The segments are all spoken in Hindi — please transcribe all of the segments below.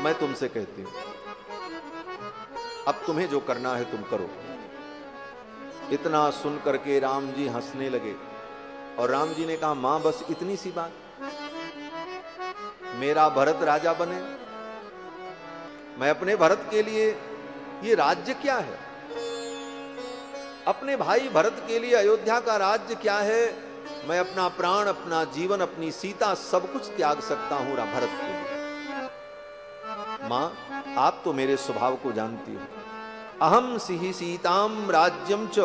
मैं तुमसे कहती हूं, अब तुम्हें जो करना है तुम करो। इतना सुन करके राम जी हंसने लगे और राम जी ने कहा, मां बस इतनी सी बात, मेरा भरत राजा बने, मैं अपने भरत के लिए, ये राज्य क्या है, अपने भाई भरत के लिए अयोध्या का राज्य क्या है, मैं अपना प्राण, अपना जीवन, अपनी सीता सब कुछ त्याग सकता हूं भरत के लिए। मां, आप तो मेरे स्वभाव को जानती हो, अहम सिहि सीताम राज्यम च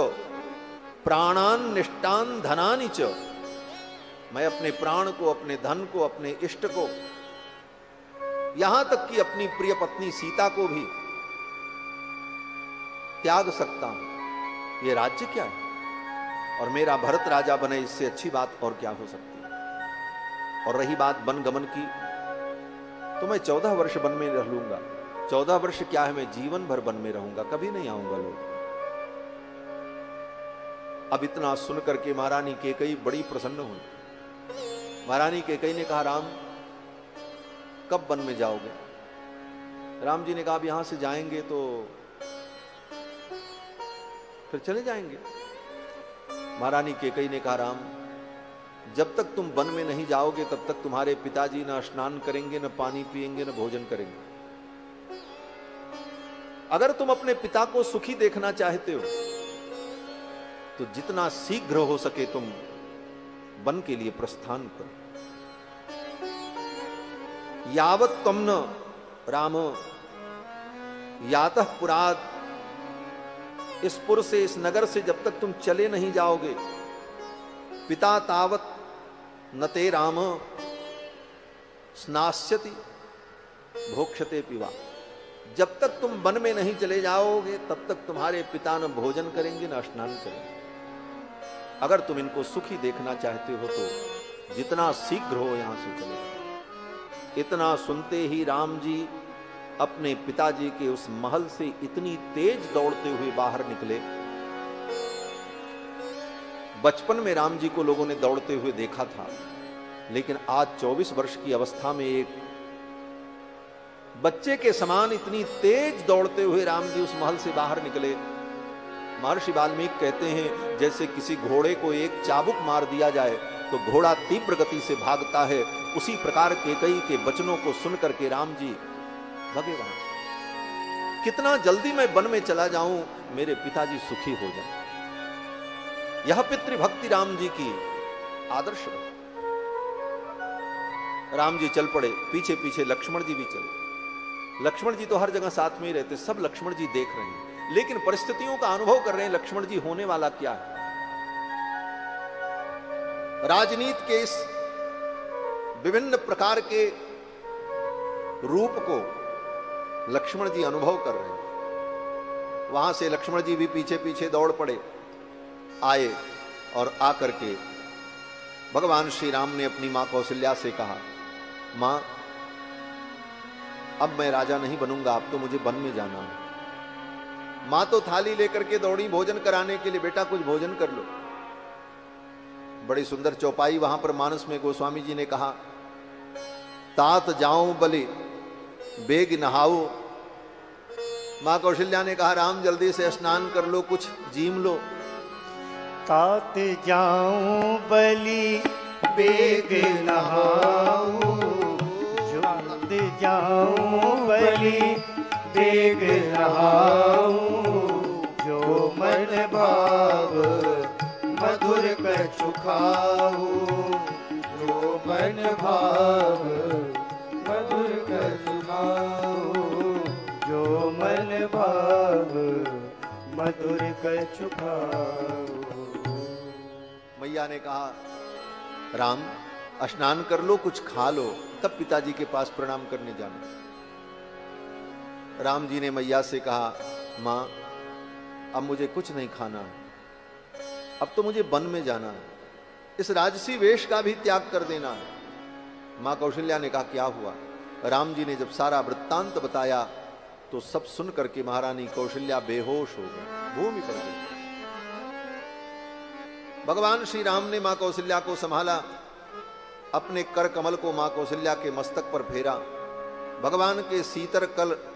प्राणान निष्ठान धनानि च, मैं अपने प्राण को, अपने धन को, अपने इष्ट को, यहां तक कि अपनी प्रिय पत्नी सीता को भी त्याग सकता हूं। यह राज्य क्या है, और मेरा भरत राजा बने, इससे अच्छी बात और क्या हो सकती है। और रही बात वन गमन की, तो मैं 14 वर्ष वन में रह लूंगा। 14 वर्ष क्या है, मैं जीवन भर वन में रहूंगा, कभी नहीं आऊंगा लोग। अब इतना सुन करके महारानी कैकेयी बड़ी प्रसन्न हुई। महारानी कैकेयी ने कहा, राम कब वन में जाओगे? राम जी ने कहा, अब यहां से जाएंगे तो फिर चले जाएंगे। महारानी कैकेयी ने कहा, राम जब तक तुम वन में नहीं जाओगे तब तक तुम्हारे पिताजी न स्नान करेंगे, न पानी पिएंगे, न भोजन करेंगे। अगर तुम अपने पिता को सुखी देखना चाहते हो तो जितना शीघ्र हो सके तुम वन के लिए प्रस्थान करो। यावत त्वं न राम यातः पुरात्, इस पुर से, इस नगर से जब तक तुम चले नहीं जाओगे, पिता तावत न ते राम स्नास्यति भोक्ष्यते पिवा, जब तक तुम वन में नहीं चले जाओगे तब तक तुम्हारे पिता न भोजन करेंगे न स्नान करेंगे। अगर तुम इनको सुखी देखना चाहते हो तो जितना शीघ्र हो यहां से चले जाओ। इतना सुनते ही राम जी अपने पिताजी के उस महल से इतनी तेज दौड़ते हुए बाहर निकले। बचपन में राम जी को लोगों ने दौड़ते हुए देखा था, लेकिन आज 24 वर्ष की अवस्था में एक बच्चे के समान इतनी तेज दौड़ते हुए राम जी उस महल से बाहर निकले। महर्षि वाल्मीकि कहते हैं, जैसे किसी घोड़े को एक चाबुक मार दिया जाए तो घोड़ा तीव्र गति से भागता है, उसी प्रकार कैकेयी के वचनों को सुनकर के राम जी भगे वहां से। कितना जल्दी मैं वन में चला जाऊं, मेरे पिताजी सुखी हो जाएं। यह पितृभक्ति राम जी की आदर्श है। राम जी चल पड़े, पीछे पीछे लक्ष्मण जी भी चले। लक्ष्मण जी तो हर जगह साथ में ही रहते, सब लक्ष्मण जी देख रहे हैं, लेकिन परिस्थितियों का अनुभव कर रहे हैं लक्ष्मण जी होने वाला क्या है। राजनीति के इस विभिन्न प्रकार के रूप को लक्ष्मण जी अनुभव कर रहे हैं। वहां से लक्ष्मण जी भी पीछे पीछे दौड़ पड़े, आए और आकर के भगवान श्री राम ने अपनी मां कौशल्या से कहा, मां अब मैं राजा नहीं बनूंगा, अब तो मुझे वन में जाना है। मां तो थाली लेकर के दौड़ी भोजन कराने के लिए, बेटा कुछ भोजन कर लो। बड़ी सुंदर चौपाई वहां पर मानस में गोस्वामी जी ने कहा, तात जाऊं बलि बेग नहाओ। मां कौशल्या ने कहा, राम जल्दी से स्नान कर लो, कुछ जीम लो। तात जाऊं बलि बेग नहाऊं, जल्दी जाऊं बलि बेग नहाऊं, जो मन भाव मधुर कछु खाऊं, जो मन भाव मधुर कछु खाऊं, जो मन भाव मधुर कछु खाऊं। मैया ने कहा, राम स्नान कर लो, कुछ खा लो, तब पिताजी के पास प्रणाम करने जाना। राम जी ने मैया से कहा, मां अब मुझे कुछ नहीं खाना है, अब तो मुझे वन में जाना है, इस राजसी वेश का भी त्याग कर देना है। मां कौशल्या ने कहा, क्या हुआ? राम जी ने जब सारा वृत्तांत बताया तो सब सुन करके महारानी कौशल्या बेहोश हो गई, भूमि पर गई। भगवान श्री राम ने मां कौशल्या को संभाला, अपने कर कमल को मां कौशल्या के मस्तक पर फेरा भगवान के शीतल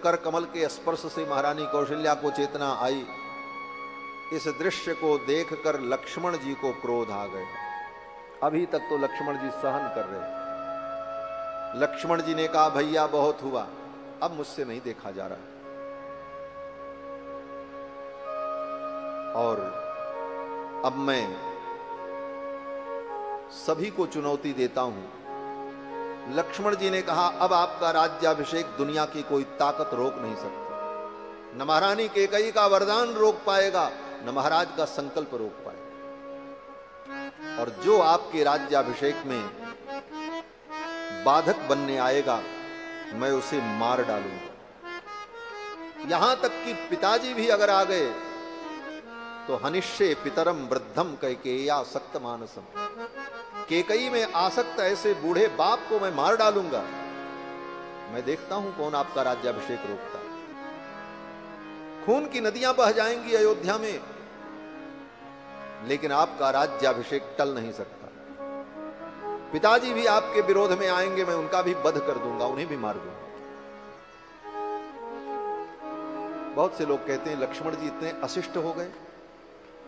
कर कमल के स्पर्श से महारानी कौशल्या को चेतना आई। इस दृश्य को देखकर लक्ष्मण जी को क्रोध आ गए। अभी तक तो लक्ष्मण जी सहन कर रहे। लक्ष्मण जी ने कहा भैया बहुत हुआ, अब मुझसे नहीं देखा जा रहा, और अब मैं सभी को चुनौती देता हूं। लक्ष्मण जी ने कहा अब आपका राज्याभिषेक दुनिया की कोई ताकत रोक नहीं सकती। न महारानी कैकेयी का वरदान रोक पाएगा, न महाराज का संकल्प रोक पाएगा। और जो आपके राज्याभिषेक में बाधक बनने आएगा, मैं उसे मार डालूंगा। यहां तक कि पिताजी भी अगर आ गए तो हनिष्ये पितरम वृद्धम कैकेय्या सक्त मानसम, कैकेयी में आसक्त ऐसे बूढ़े बाप को मैं मार डालूंगा। मैं देखता हूं कौन आपका राज्याभिषेक रोकता है। खून की नदियां बह जाएंगी अयोध्या में, लेकिन आपका राज्याभिषेक टल नहीं सकता। पिताजी भी आपके विरोध में आएंगे, मैं उनका भी वध कर दूंगा, उन्हें भी मार दूंगा। बहुत से लोग कहते हैं लक्ष्मण जी इतने अशिष्ट हो गए,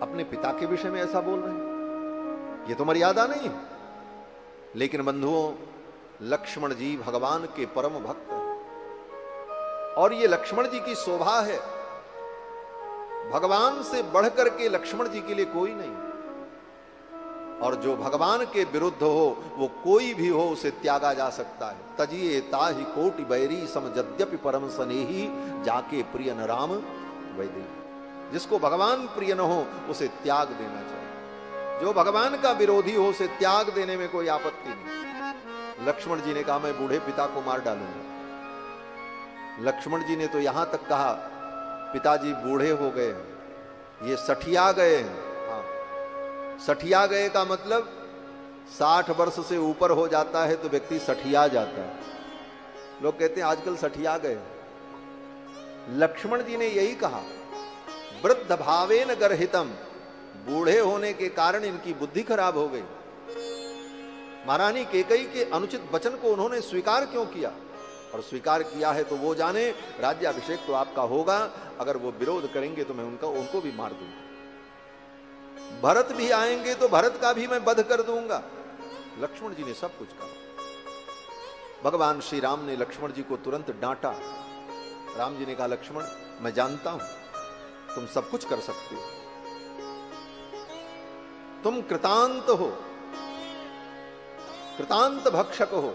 अपने पिता के विषय में ऐसा बोल रहे हैं, ये तो मर्यादा नहीं है। लेकिन बंधुओं, लक्ष्मण जी भगवान के परम भक्त हैं, और ये लक्ष्मण जी की शोभा है। भगवान से बढ़कर के लक्ष्मण जी के लिए कोई नहीं, और जो भगवान के विरुद्ध हो वो कोई भी हो, उसे त्यागा जा सकता है। तजिए ताहि कोटि बैरी सम यद्यपि परम स्नेही, जाके प्रिय न राम वैदेही। जिसको भगवान प्रिय न हो उसे त्याग देना चाहिए। जो भगवान का विरोधी हो उसे त्याग देने में कोई आपत्ति नहीं। लक्ष्मण जी ने कहा मैं बूढ़े पिता को मार डालूंगा। लक्ष्मण जी ने तो यहां तक कहा पिताजी बूढ़े हो गए हैं, ये सठिया गए हैं। हाँ, सठिया गए का मतलब 60 वर्ष से ऊपर हो जाता है तो व्यक्ति सठिया जाता है। लोग कहते हैं आजकल सठिया गए। लक्ष्मण जी ने यही कहा वृद्ध भावेन गर्हितम, बूढ़े होने के कारण इनकी बुद्धि खराब हो गई। महारानी कैकेयी के अनुचित वचन को उन्होंने स्वीकार क्यों किया, और स्वीकार किया है तो वो जाने राज्याभिषेक तो आपका होगा। अगर वो विरोध करेंगे तो मैं उनको भी मार दूंगा। भरत भी आएंगे तो भरत का भी मैं वध कर दूंगा। लक्ष्मण जी ने सब कुछ कहा। भगवान श्री राम ने लक्ष्मण जी को तुरंत डांटा। राम जी ने कहा लक्ष्मण मैं जानता हूं तुम सब कुछ कर सकते हो, तुम कृतांत हो, कृतांत भक्षक हो।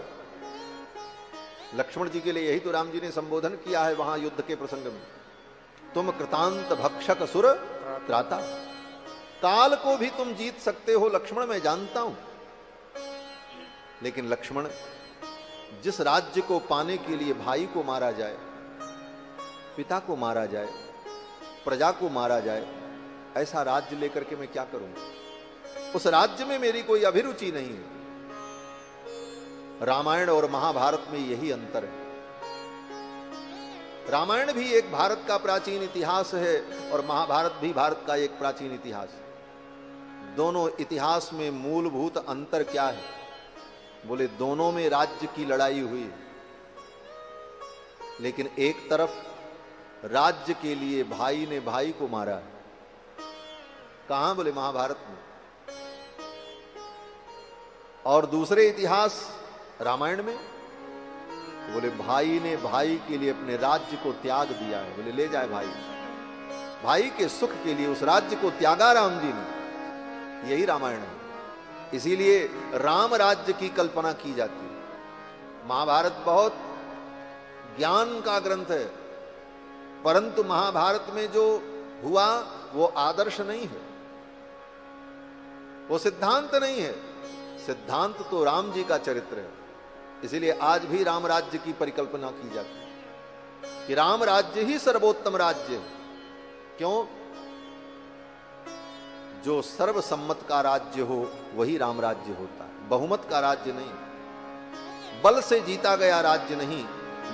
लक्ष्मण जी के लिए यही तो राम जी ने संबोधन किया है वहां युद्ध के प्रसंग में, तुम कृतांत भक्षक सुर त्राता। काल को भी तुम जीत सकते हो लक्ष्मण, मैं जानता हूं। लेकिन लक्ष्मण, जिस राज्य को पाने के लिए भाई को मारा जाए, पिता को मारा जाए, प्रजा को मारा जाए, ऐसा राज्य लेकर के मैं क्या करूंगा? उस राज्य में मेरी कोई अभिरुचि नहीं है। रामायण और महाभारत में यही अंतर है। रामायण भी एक भारत का प्राचीन इतिहास है और महाभारत भी भारत का एक प्राचीन इतिहास है। दोनों इतिहास में मूलभूत अंतर क्या है? बोले दोनों में राज्य की लड़ाई हुई है, लेकिन एक तरफ राज्य के लिए भाई ने भाई को मारा है। कहां? बोले महाभारत में। और दूसरे इतिहास रामायण में बोले भाई ने भाई के लिए अपने राज्य को त्याग दिया है। बोले ले जाए भाई, भाई के सुख के लिए उस राज्य को त्यागा राम जी ने। यही रामायण है। इसीलिए राम राज्य की कल्पना की जाती है। महाभारत बहुत ज्ञान का ग्रंथ है, परंतु महाभारत में जो हुआ वो आदर्श नहीं है, वो सिद्धांत नहीं है। सिद्धांत तो राम जी का चरित्र है। इसीलिए आज भी राम राज्य की परिकल्पना की जाती है कि राम राज्य ही सर्वोत्तम राज्य है। क्यों? जो सर्वसम्मत का राज्य हो वही राम राज्य होता है, बहुमत का राज्य नहीं, बल से जीता गया राज्य नहीं।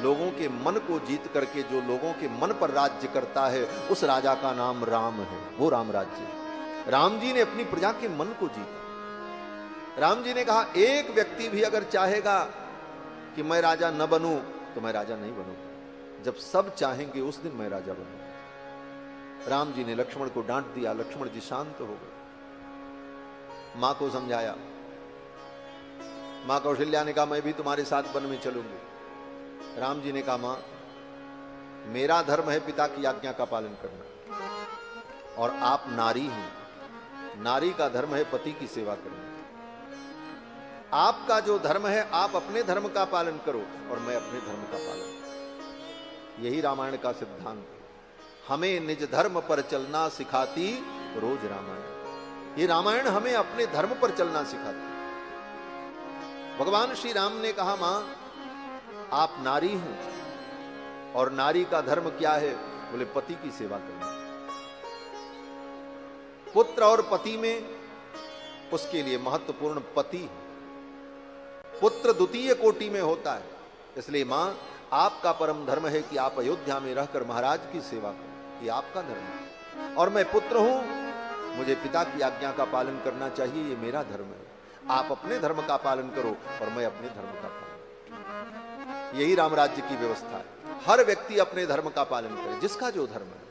लोगों के मन को जीत करके जो लोगों के मन पर राज्य करता है उस राजा का नाम राम है, वो राम राज्य है। राम जी ने अपनी प्रजा के मन को जीता। राम जी ने कहा एक व्यक्ति भी अगर चाहेगा कि मैं राजा न बनूं तो मैं राजा नहीं बनूंगा। जब सब चाहेंगे उस दिन मैं राजा बनूंगा। राम जी ने लक्ष्मण को डांट दिया। लक्ष्मण जी शांत हो गए। मां को समझाया। मां कौशल्या ने कहा मैं भी तुम्हारे साथ वन में चलूंगी। राम जी ने कहा मां, मेरा धर्म है पिता की आज्ञा का पालन करना, और आप नारी हैं, नारी का धर्म है पति की सेवा करना। आपका जो धर्म है आप अपने धर्म का पालन करो और मैं अपने धर्म का पालन करूं। यही रामायण का सिद्धांत। हमें निज धर्म पर चलना सिखाती रोज रामायण। ये रामायण हमें अपने धर्म पर चलना सिखाती। भगवान श्री राम ने कहा मां आप नारी हैं, और नारी का धर्म क्या है? बोले पति की सेवा करना। पुत्र और पति में उसके लिए महत्वपूर्ण पति है। पुत्र द्वितीय कोटि में होता है। इसलिए मां आपका परम धर्म है कि आप अयोध्या में रहकर महाराज की सेवा करें। ये आपका धर्म है। और मैं पुत्र हूं, मुझे पिता की आज्ञा का पालन करना चाहिए। ये मेरा धर्म है। आप अपने धर्म का पालन करो और मैं अपने धर्म का पालन। यही राम राज्य की व्यवस्था है। हर व्यक्ति अपने धर्म का पालन करे, जिसका जो धर्म है।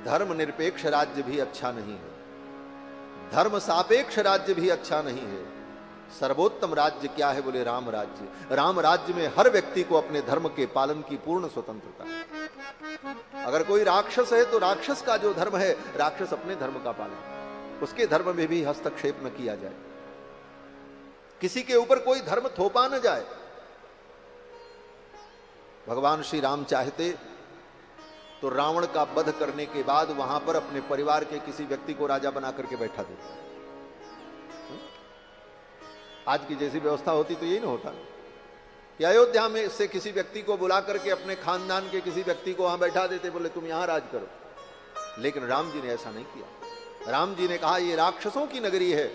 धर्म निरपेक्ष राज्य भी अच्छा नहीं है, धर्म सापेक्ष राज्य भी अच्छा नहीं है। सर्वोत्तम राज्य क्या है? बोले राम राज्य। राम राज्य में हर व्यक्ति को अपने धर्म के पालन की पूर्ण स्वतंत्रता है। अगर कोई राक्षस है तो राक्षस का जो धर्म है, राक्षस अपने धर्म का पालन, उसके धर्म में भी हस्तक्षेप न किया जाए। किसी के ऊपर कोई धर्म थोपा न जाए। भगवान श्री राम चाहते तो रावण का वध करने के बाद वहां पर अपने परिवार के किसी व्यक्ति को राजा बना करके बैठा देते। आज की जैसी व्यवस्था होती तो यही ना होता कि अयोध्या में से किसी व्यक्ति को बुला करके अपने खानदान के किसी व्यक्ति को वहां बैठा देते, बोले तुम यहां राज करो। लेकिन राम जी ने ऐसा नहीं किया। राम जी ने कहा ये राक्षसों की नगरी है।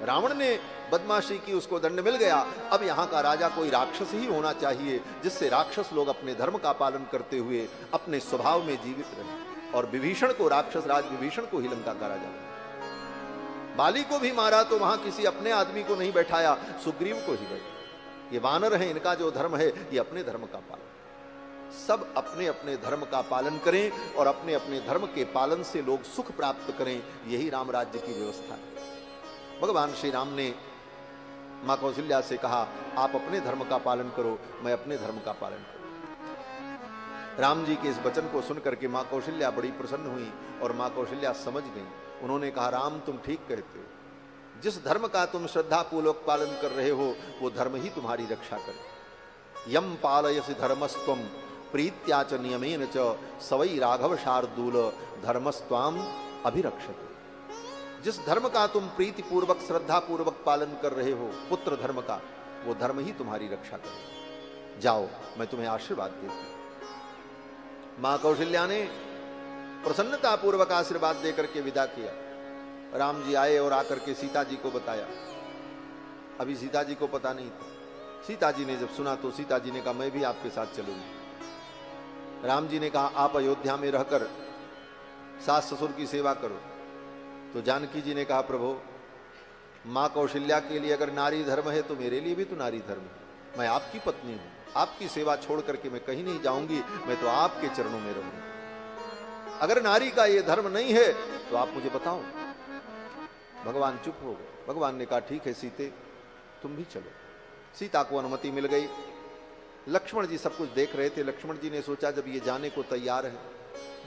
रावण ने बदमाशी की, उसको दंड मिल गया। अब यहां का राजा कोई राक्षस ही होना चाहिए, जिससे राक्षस लोग अपने धर्म का पालन करते हुए अपने स्वभाव में जीवित रहे। और विभीषण को, राक्षस राज विभीषण को ही लंका का राजा बनाया। बाली को भी मारा तो वहां किसी अपने आदमी को नहीं बैठाया, सुग्रीव को ही बैठाया। ये वानर है, इनका जो धर्म है ये अपने धर्म का पालन। सब अपने अपने धर्म का पालन करें और अपने अपने धर्म के पालन से लोग सुख प्राप्त करें। यही राम राज्य की व्यवस्था है। भगवान श्री राम ने मां कौशल्या से कहा आप अपने धर्म का पालन करो, मैं अपने धर्म का पालन करूं। राम जी के इस वचन को सुनकर के मां कौशल्या बड़ी प्रसन्न हुई और मां कौशल्या समझ गई। उन्होंने कहा राम तुम ठीक कहते हो। जिस धर्म का तुम श्रद्धा पूर्वक पालन कर रहे हो वो धर्म ही तुम्हारी रक्षा करे। यम पालयसि धर्मस्त्वम प्रीत्या च नियमेन च सवै राघव शार्दूल धर्मस्त्वाम अभिरक्षते। जिस धर्म का तुम प्रीति पूर्वक श्रद्धा पूर्वक पालन कर रहे हो, पुत्र धर्म का, वो धर्म ही तुम्हारी रक्षा करे। जाओ मैं तुम्हें आशीर्वाद देती हूं। मां कौशल्या ने प्रसन्नता पूर्वक आशीर्वाद देकर के विदा किया। राम जी आए और आकर के सीता जी को बताया। अभी सीता जी को पता नहीं था। सीता जी ने जब सुना तो सीता जी ने कहा मैं भी आपके साथ चलूंगी। राम जी ने कहा आप अयोध्या में रहकर सास ससुर की सेवा करो। तो जानकी जी ने कहा प्रभु मां कौशल्या के लिए अगर नारी धर्म है तो मेरे लिए भी तो नारी धर्म है। मैं आपकी पत्नी हूं, आपकी सेवा छोड़ करके मैं कहीं नहीं जाऊंगी, मैं तो आपके चरणों में रहूंगी। अगर नारी का ये धर्म नहीं है तो आप मुझे बताओ। भगवान चुप हो गए। भगवान ने कहा ठीक है सीते तुम भी चलो। सीता को अनुमति मिल गई। लक्ष्मण जी सब कुछ देख रहे थे। लक्ष्मण जी ने सोचा जब ये जाने को तैयार है,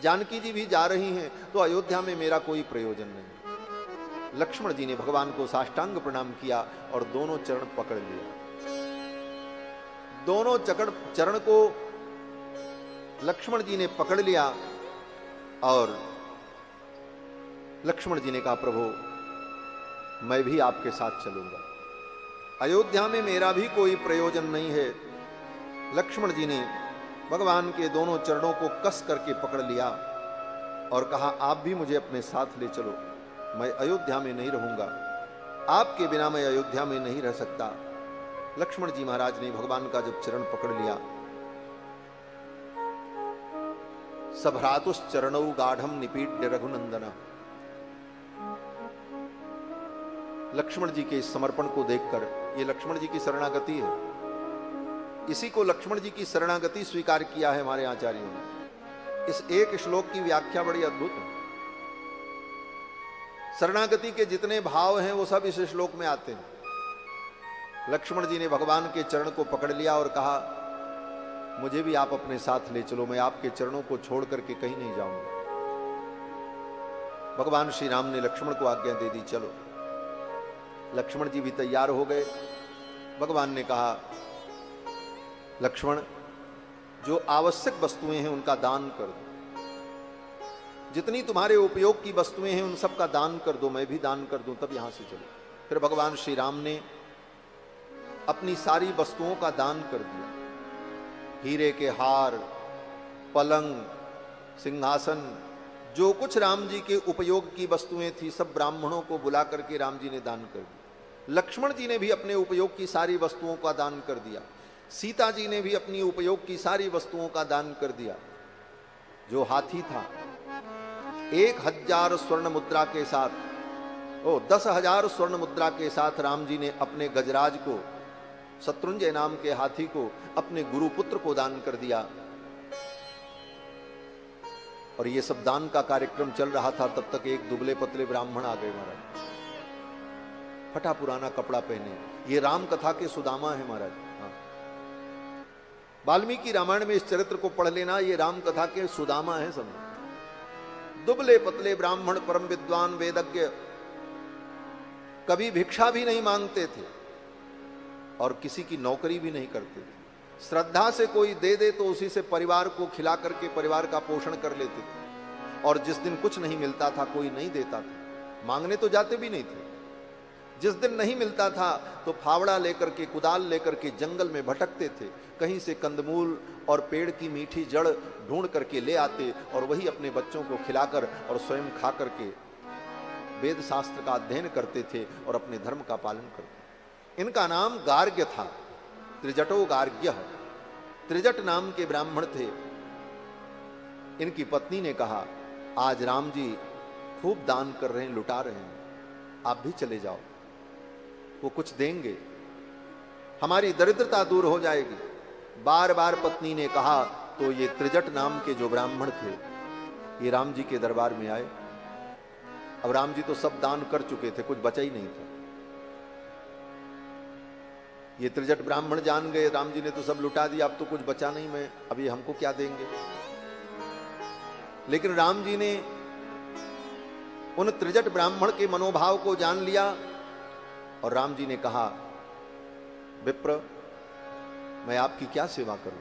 जानकी जी भी जा रही हैं, तो अयोध्या में मेरा कोई प्रयोजन नहीं। लक्ष्मण जी ने भगवान को साष्टांग प्रणाम किया और दोनों चरण पकड़ लिया। दोनों चरण को लक्ष्मण जी ने पकड़ लिया और लक्ष्मण जी ने कहा प्रभु मैं भी आपके साथ चलूंगा। अयोध्या में मेरा भी कोई प्रयोजन नहीं है। लक्ष्मण जी ने भगवान के दोनों चरणों को कस करके पकड़ लिया और कहा आप भी मुझे अपने साथ ले चलो। मैं अयोध्या में नहीं रहूंगा, आपके बिना मैं अयोध्या में नहीं रह सकता। लक्ष्मण जी महाराज ने भगवान का जब चरण पकड़ लिया, सभ्रातुश्चरणौ गाढ़म निपीड्य रघुनंदन। लक्ष्मण जी के इस समर्पण को देखकर, ये लक्ष्मण जी की शरणागति है, इसी को लक्ष्मण जी की शरणागति स्वीकार किया है हमारे आचार्यों ने। इस एक श्लोक की व्याख्या बड़ी अद्भुत है। शरणागति के जितने भाव हैं वो सब इस श्लोक में आते हैं। लक्ष्मण जी ने भगवान के चरण को पकड़ लिया और कहा, मुझे भी आप अपने साथ ले चलो, मैं आपके चरणों को छोड़ करके कहीं नहीं जाऊंगा। भगवान श्री राम ने लक्ष्मण को आज्ञा दे दी, चलो। लक्ष्मण जी भी तैयार हो गए। भगवान ने कहा, लक्ष्मण, जो आवश्यक वस्तुएं हैं उनका दान कर दो, जितनी तुम्हारे उपयोग की वस्तुएं हैं उन सब का दान कर दो, मैं भी दान कर दूं, तब यहां से चलो। फिर भगवान श्री राम ने अपनी सारी वस्तुओं का दान कर दिया। हीरे के हार, पलंग, सिंहासन, जो कुछ राम जी के उपयोग की वस्तुएं थी सब ब्राह्मणों को बुला करके राम जी ने दान कर दी। लक्ष्मण जी ने भी अपने उपयोग की सारी वस्तुओं का दान कर दिया। सीता जी ने भी अपनी उपयोग की सारी वस्तुओं का दान कर दिया। जो हाथी था 1000 स्वर्ण मुद्रा के साथ, 10,000 स्वर्ण मुद्रा के साथ राम जी ने अपने गजराज को, शत्रुंजय नाम के हाथी को, अपने गुरुपुत्र को दान कर दिया। और ये सब दान का कार्यक्रम चल रहा था, तब तक एक दुबले पतले ब्राह्मण आ गए महाराज, फटा पुराना कपड़ा पहने। ये राम कथा के सुदामा है महाराज। हाँ, वाल्मीकि रामायण में इस चरित्र को पढ़ लेना, ये राम कथा के सुदामा है सब। दुबले पतले ब्राह्मण, परम विद्वान, वेदज्ञ, कभी भिक्षा भी नहीं मांगते थे और किसी की नौकरी भी नहीं करते थे। श्रद्धा से कोई दे दे तो उसी से परिवार को खिला करके परिवार का पोषण कर लेते थे। और जिस दिन कुछ नहीं मिलता था, कोई नहीं देता था, मांगने तो जाते भी नहीं थे। जिस दिन नहीं मिलता था तो फावड़ा लेकर के, कुदाल लेकर के जंगल में भटकते थे, कहीं से कंदमूल और पेड़ की मीठी जड़ ढूंढ करके ले आते और वही अपने बच्चों को खिलाकर और स्वयं खा करके वेद शास्त्र का अध्ययन करते थे और अपने धर्म का पालन करते। इनका नाम गार्ग्य था, त्रिजटो गार्ग्य। त्रिजट नाम के ब्राह्मण थे। इनकी पत्नी ने कहा, आज राम जी खूब दान कर रहे हैं, लुटा रहे हैं, आप भी चले जाओ, वो कुछ देंगे, हमारी दरिद्रता दूर हो जाएगी। बार बार पत्नी ने कहा तो ये त्रिजट नाम के जो ब्राह्मण थे ये राम जी के दरबार में आए। अब राम जी तो सब दान कर चुके थे, कुछ बचा ही नहीं था। ये त्रिजट ब्राह्मण जान गए, राम जी ने तो सब लुटा दिया, अब तो कुछ बचा नहीं, मैं अब ये हमको क्या देंगे। लेकिन राम जी ने उन त्रिजट ब्राह्मण के मनोभाव को जान लिया और राम जी ने कहा, विप्र, मैं आपकी क्या सेवा करूं।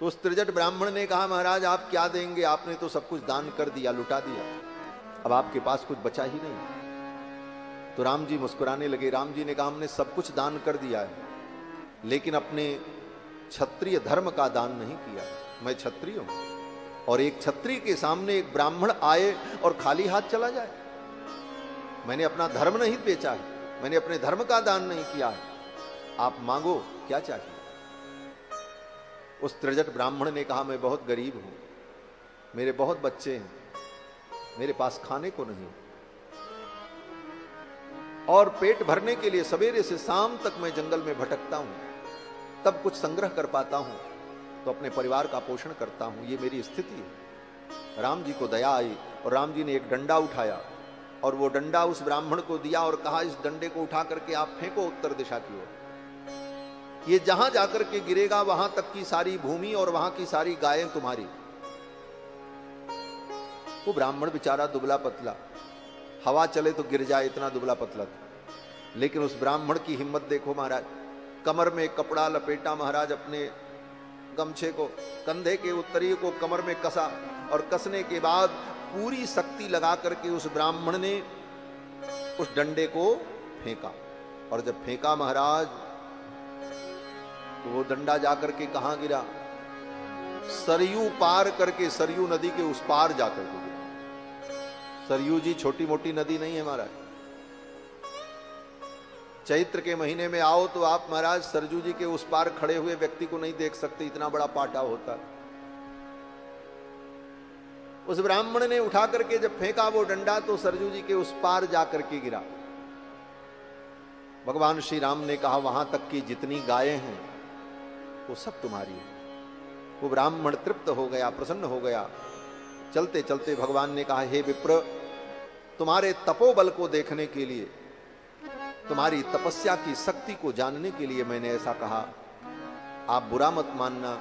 तो उस त्रिजट ब्राह्मण ने कहा, महाराज आप क्या देंगे, आपने तो सब कुछ दान कर दिया, लुटा दिया, अब आपके पास कुछ बचा ही नहीं। तो राम जी मुस्कुराने लगे। राम जी ने कहा, हमने सब कुछ दान कर दिया है, लेकिन अपने क्षत्रिय धर्म का दान नहीं किया। मैं क्षत्रिय हूं और एक क्षत्रिय के सामने एक ब्राह्मण आए और खाली हाथ चला जाए, मैंने अपना धर्म नहीं बेचा है, मैंने अपने धर्म का दान नहीं किया है, आप मांगो क्या चाहिए। उस त्रिजट ब्राह्मण ने कहा, मैं बहुत गरीब हूं, मेरे बहुत बच्चे हैं, मेरे पास खाने को नहीं, और पेट भरने के लिए सवेरे से शाम तक मैं जंगल में भटकता हूं, तब कुछ संग्रह कर पाता हूं तो अपने परिवार का पोषण करता हूं, ये मेरी स्थिति है। राम जी को दया आई और राम जी ने एक डंडा उठाया और वो डंडा उस ब्राह्मण को दिया और कहा, इस डंडे को उठा करके आप फेंको उत्तर दिशा की ओर, ये जहां जाकर के गिरेगा वहां तक की सारी भूमि और वहां की सारी गायें तुम्हारी। वो ब्राह्मण बेचारा दुबला पतला, हवा चले तो गिर जाए, इतना दुबला पतला था। लेकिन उस ब्राह्मण की हिम्मत देखो महाराज, कमर में कपड़ा लपेटा महाराज, अपने गमछे को, कंधे के उत्तरीय को कमर में कसा और कसने के बाद पूरी शक्ति लगा करके उस ब्राह्मण ने उस डंडे को फेंका। और जब फेंका महाराज तो वो डंडा जाकर के कहां गिरा, सरयू पार करके, सरयू नदी के उस पार जाकर के गिरा। सरयू जी छोटी मोटी नदी नहीं है महाराज। चैत्र के महीने में आओ तो आप महाराज सरयू जी के उस पार खड़े हुए व्यक्ति को नहीं देख सकते, इतना बड़ा पाटा होता है। उस ब्राह्मण ने उठा करके जब फेंका वो डंडा तो सरयू जी के उस पार जाकर के गिरा। भगवान श्री राम ने कहा वहां तक की जितनी गायें हैं वो सब तुम्हारी है। वो ब्राह्मण तृप्त हो गया, प्रसन्न हो गया। चलते चलते भगवान ने कहा, हे विप्र, तुम्हारे तपोबल को देखने के लिए, तुम्हारी तपस्या की शक्ति को जानने के लिए मैंने ऐसा कहा। आप बुरा मत मानना,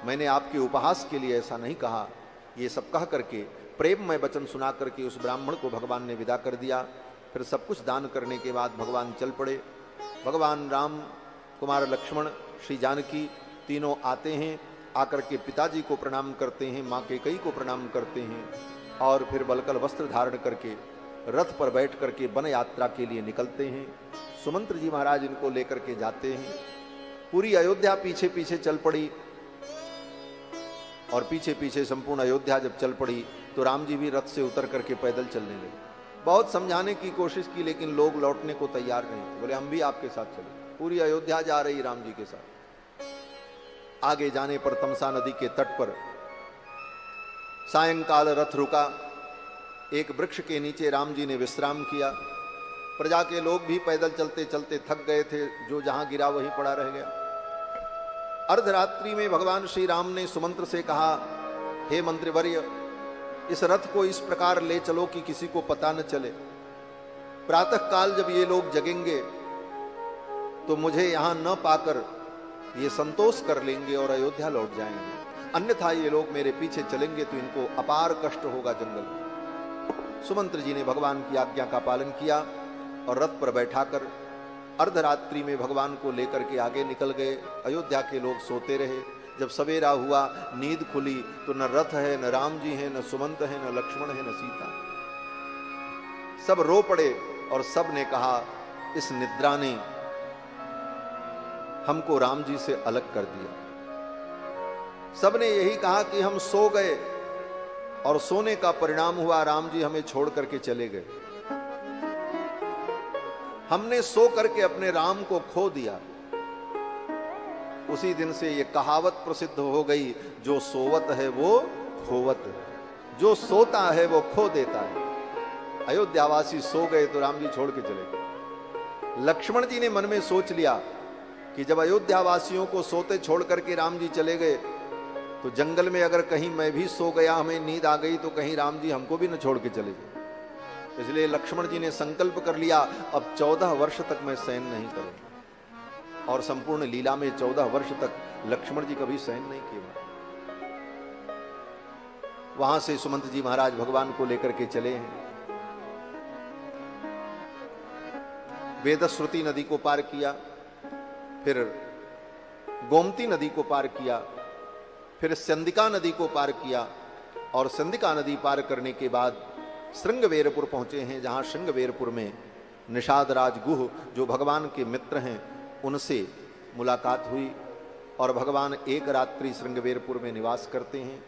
मैंने आपके उपहास के लिए ऐसा नहीं कहा। ये सब कह करके, प्रेममय वचन सुना करके उस ब्राह्मण को भगवान ने विदा कर दिया। फिर सब कुछ दान करने के बाद भगवान चल पड़े। भगवान राम, कुमार लक्ष्मण, श्री जानकी तीनों आते हैं। आकर के पिताजी को प्रणाम करते हैं, माँ कैकेयी को प्रणाम करते हैं और फिर बलकल वस्त्र धारण करके रथ पर बैठ करके वन यात्रा के लिए निकलते हैं। सुमंत्र जी महाराज इनको लेकर के जाते हैं। पूरी अयोध्या पीछे पीछे चल पड़ी और पीछे पीछे संपूर्ण अयोध्या जब चल पड़ी तो राम जी भी रथ से उतर करके पैदल चलने लगे। बहुत समझाने की कोशिश की लेकिन लोग लौटने को तैयार नहीं थे। बोले हम भी आपके साथ चले। पूरी अयोध्या जा रही राम जी के साथ। आगे जाने पर तमसा नदी के तट पर सायंकाल रथ रुका। एक वृक्ष के नीचे राम जी ने विश्राम किया। प्रजा के लोग भी पैदल चलते चलते थक गए थे, जो जहां गिरा वहीं पड़ा रह गया। अर्धरात्रि में भगवान श्री राम ने सुमंत्र से कहा, हे मंत्रिवर्य, इस रथ को इस प्रकार ले चलो कि किसी को पता न चले। प्रातः काल जब ये लोग जगेंगे तो मुझे यहां न पाकर ये संतोष कर लेंगे और अयोध्या लौट जाएंगे, अन्यथा ये लोग मेरे पीछे चलेंगे तो इनको अपार कष्ट होगा जंगल में। सुमंत्र जी ने भगवान की आज्ञा का पालन किया और रथ पर बैठाकर अर्धरात्रि में भगवान को लेकर के आगे निकल गए। अयोध्या के लोग सोते रहे। जब सवेरा हुआ, नींद खुली तो न रथ है, न राम जी है, न सुमंत है, न लक्ष्मण है, न सीता। सब रो पड़े और सब ने कहा, इस निद्रा ने हमको राम जी से अलग कर दिया। सब ने यही कहा कि हम सो गए और सोने का परिणाम हुआ राम जी हमें छोड़ करके चले गए। हमने सो करके अपने राम को खो दिया। उसी दिन से ये कहावत प्रसिद्ध हो गई, जो सोवत है वो खोवत है, जो सोता है वो खो देता है। अयोध्यावासी सो गए तो राम जी छोड़ के चले गए। लक्ष्मण जी ने मन में सोच लिया कि जब अयोध्यावासियों को सोते छोड़ करके राम जी चले गए तो जंगल में अगर कहीं मैं भी सो गया, हमें नींद आ गई तो कहीं राम जी हमको भी न छोड़ के चले जाए। इसलिए लक्ष्मण जी ने संकल्प कर लिया, अब 14 वर्ष तक मैं शयन नहीं करूंगा। और संपूर्ण लीला में 14 वर्ष तक लक्ष्मण जी कभी शयन नहीं किए। वहां से सुमंत जी महाराज भगवान को लेकर के चले हैं। वेदश्रुति नदी को पार किया, फिर गोमती नदी को पार किया, फिर संदिका नदी को पार किया और संदिका नदी पार करने के बाद श्रृंगवेरपुर पहुंचे हैं, जहां श्रृंगवेरपुर में निषाद राज गुह जो भगवान के मित्र हैं उनसे मुलाकात हुई और भगवान एक रात्रि श्रृंगवेरपुर में निवास करते हैं।